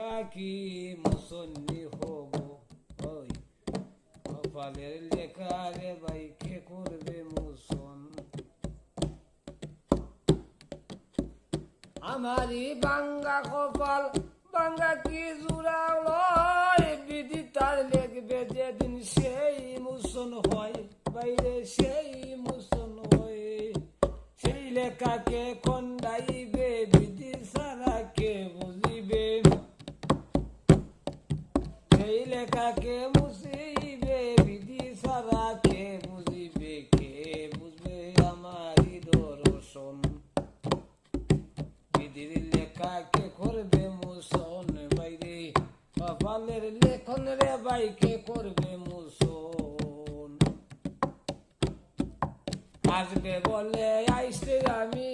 লেখা কি মুসন্নি হব, ওই কপালের লেখা রে ভাই কে করবে মুসন। আমারই বাঙ্গা কপাল বাঙ্গা কি জুড়ালো, বিধি তার লেখবে যেদিন সেই মুসন হয়, বাইরে সেই মুসন হয়। সেই লেখাকে খন্ডাইবে বিধি সারা কে বুঝিবে, সেই লেখাকে মুছিবে বিধি সারা কে বুঝিবে, কে বুঝবে আমারই দর্শন। বিধির লেখা কে করবে মুসন, বাইরে কপালের লেখন রে ভাই কে করবে মুসন। আসবে বলে আইসে আমি